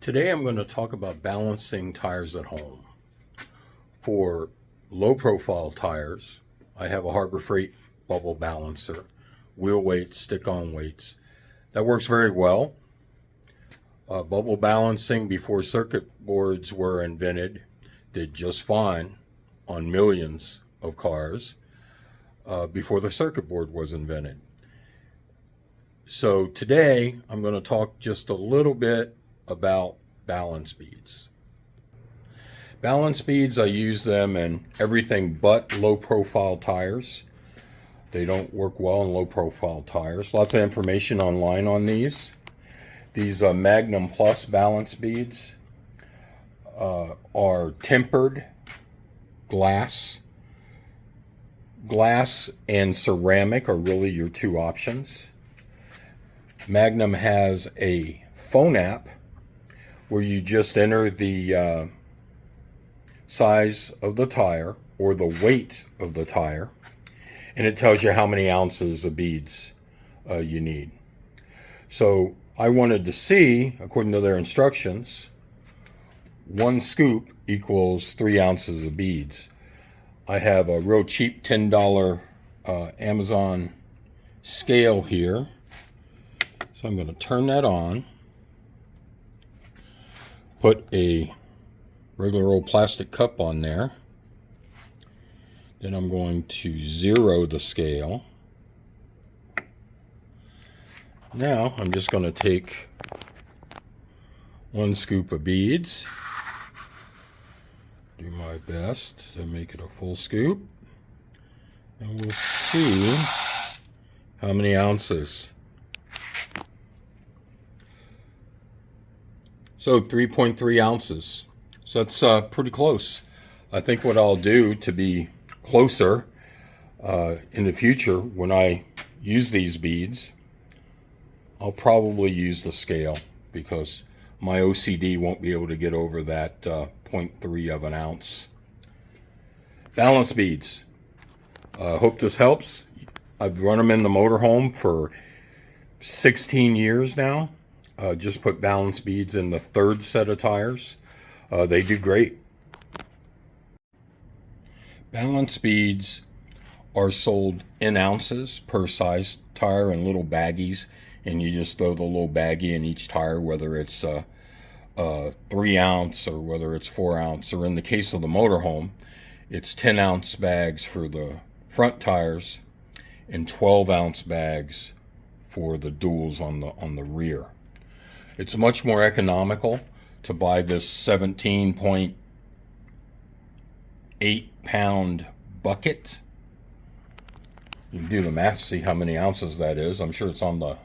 Today I'm going to talk about balancing tires at home. For low profile tires, I have a Harbor Freight bubble balancer, wheel weights, stick-on weights. That works very well. Bubble balancing before circuit boards were invented did just fine on millions of cars before the circuit board was invented. So today I'm going to talk just a little bit about balance beads. Balance beads, I use them in everything but low profile tires. They don't work well in low profile tires. Lots of information online on these. These Magnum Plus balance beads are tempered glass. Glass and ceramic are really your two options. Magnum has a phone app where you just enter the size of the tire or the weight of the tire, and it tells you how many ounces of beads you need. So I wanted to see, according to their instructions, 1 scoop equals 3 ounces of beads. I have a real cheap $10 Amazon scale here. So I'm going to turn that on, put a regular old plastic cup on there. Then I'm going to zero the scale. Now I'm just going to take 1 scoop of beads. Do my best to make it a full scoop. And we'll see how many ounces. So 3.3 ounces. So that's pretty close. I think what I'll do to be closer in the future when I use these beads, I'll probably use the scale because my OCD won't be able to get over that 0.3 of an ounce. Balance beads. Hope this helps. I've run them in the motorhome for 16 years now. Just put balance beads in the 3rd set of tires. They do great. Balance beads are sold in ounces per size tire in little baggies, and you just throw the little baggie in each tire, whether it's 3 ounce or whether it's 4 ounce, or in the case of the motorhome, it's 10 ounce bags for the front tires and 12 ounce bags for the duals on the rear. It's much more economical to buy this 17.8 pound bucket. You can do the math to see how many ounces that is. I'm sure it's on the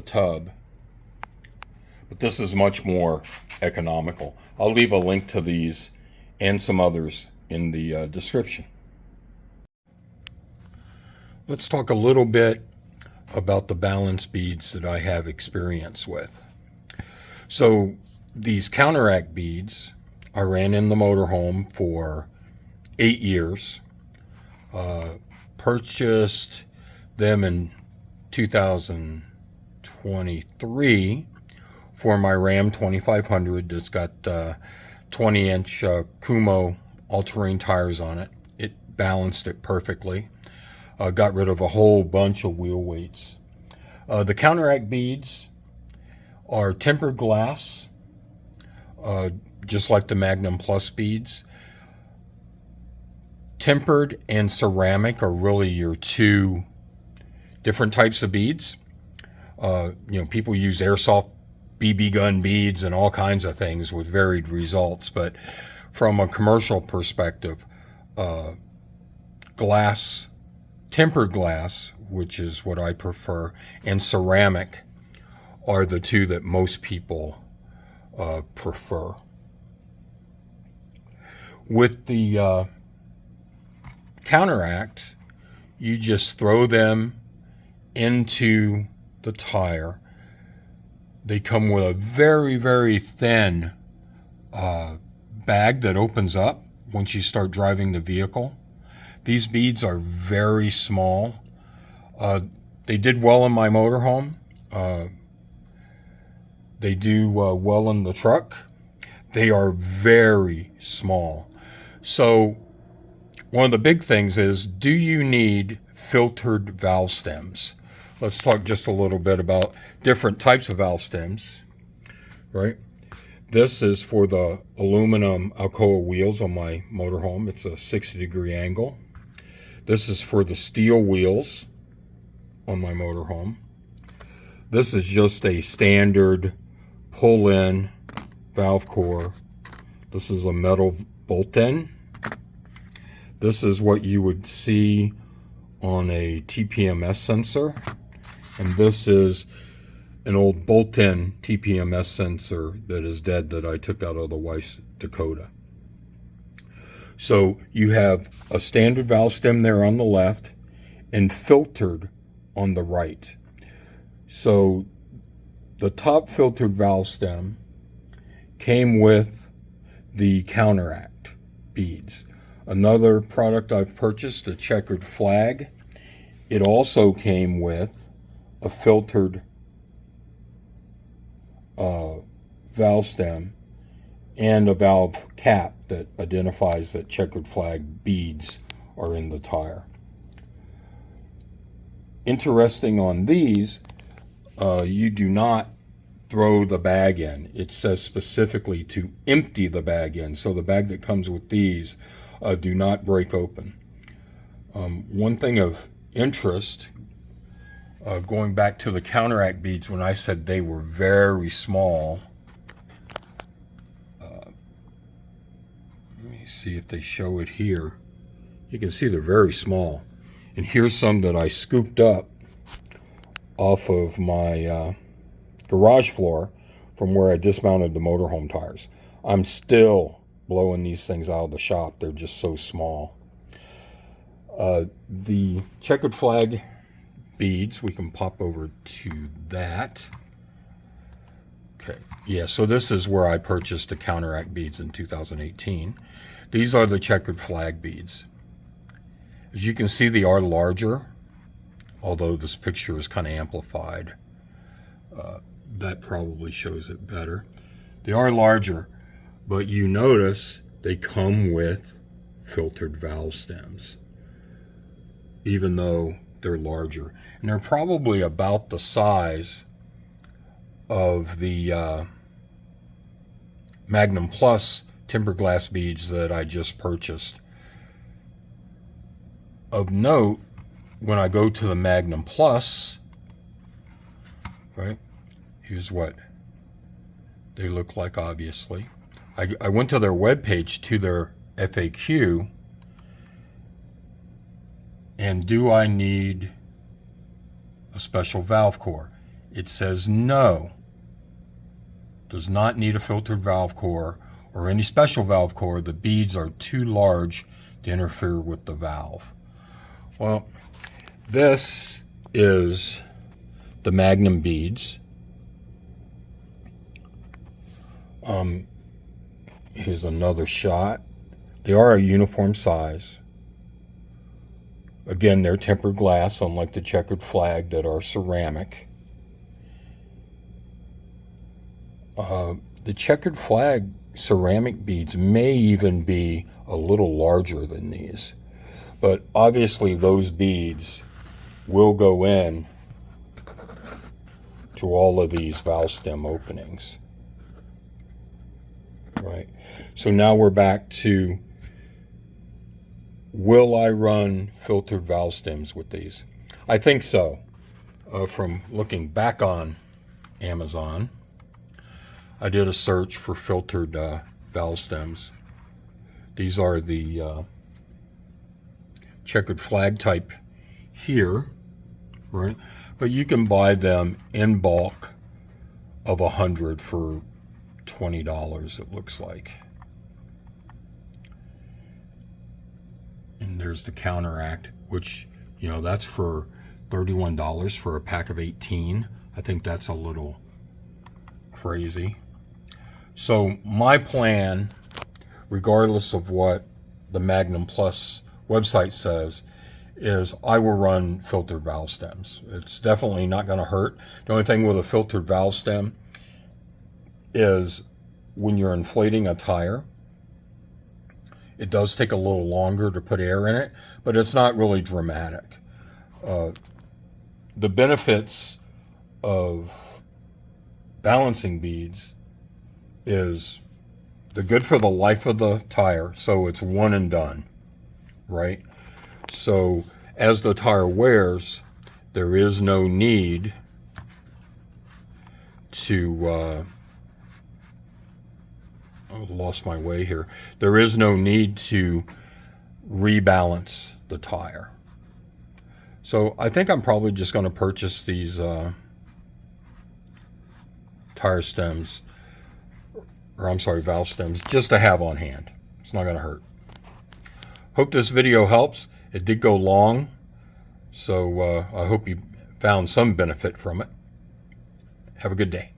tub. But this is much more economical. I'll leave a link to these and some others in the description. Let's talk a little bit about the balance beads that I have experience with. So these Counteract beads, I ran in the motorhome for 8 years. Purchased them in 2023 for my Ram 2500 that's got 20-inch Kumo all-terrain tires on it. It balanced it perfectly. Got rid of a whole bunch of wheel weights. The Counteract beads are tempered glass, just like the Magnum Plus beads. Tempered and ceramic are really your two different types of beads. People use airsoft BB gun beads and all kinds of things with varied results, but from a commercial perspective, glass, tempered glass, which is what I prefer, and ceramic are the two that most people prefer. With the Counteract, you just throw them into the tire. They come with a very, very thin bag that opens up once you start driving the vehicle. These beads are very small. They did well in my motorhome. They do well in the truck. They are very small. So one of the big things is, do you need filtered valve stems? Let's talk just a little bit about different types of valve stems, right? This is for the aluminum Alcoa wheels on my motorhome. It's a 60-degree angle. This is for the steel wheels on my motorhome. This is just a standard pull-in valve core. This is a metal bolt-in. This is what you would see on a TPMS sensor. And this is an old bolt-in TPMS sensor that is dead that I took out of the wife's Dakota. So you have a standard valve stem there on the left and filtered on the right. So the top filtered valve stem came with the Counteract beads. Another product I've purchased, a Checkered flag. It also came with a filtered valve stem and a valve cap that identifies that Checkered flag beads are in the tire. Interesting on these, you do not throw the bag in. It says specifically to empty the bag in. So the bag that comes with these do not break open. One thing of interest, going back to the Counteract beads, when I said they were very small, let me see if they show it here. You can see they're very small. And here's some that I scooped up off of my garage floor from where I dismounted the motorhome tires. I'm still blowing these things out of the shop. They're just so small. The Checkered flag beads, we can pop over to that. Okay, yeah, so this is where I purchased the Counteract beads in 2018. These are the Checkered flag beads. As you can see, they are larger, although this picture is kind of amplified. That probably shows it better. They are larger, but you notice they come with filtered valve stems, even though they're larger. And they're probably about the size of the Magnum Plus tempered glass beads that I just purchased. Of note, when I go to the Magnum Plus, right, here's what they look like, obviously. I went to their webpage, to their FAQ, and do I need a special valve core? It says no. Does not need a filtered valve core or any special valve core. The beads are too large to interfere with the valve. Well, this is the Magnum beads. Here's another shot. They are a uniform size. Again, they're tempered glass, unlike the Checkered flag that are ceramic. The Checkered flag ceramic beads may even be a little larger than these. But obviously those beads will go in to all of these valve stem openings. Right. So now we're back to, will I run filtered valve stems with these? I think so. From looking back on Amazon, I did a search for filtered valve stems. These are the Checkered flag type here, right? But you can buy them in bulk of 100 for $20, it looks like. And there's the Counteract, which, you know, that's for $31 for a pack of 18. I think that's a little crazy. So my plan, regardless of what the Magnum Plus website says, is I will run filtered valve stems. It's definitely not going to hurt. The only thing with a filtered valve stem, is when you're inflating a tire, it does take a little longer to put air in it, but it's not really dramatic. The benefits of balancing beads is they're good for the life of the tire, so it's one and done, right? So as the tire wears, there is no need to lost my way here. There is no need to rebalance the tire. So I think I'm probably just going to purchase these tire stems, or I'm sorry, valve stems, just to have on hand. It's not going to hurt. Hope this video helps. It did go long, so I hope you found some benefit from it. Have a good day.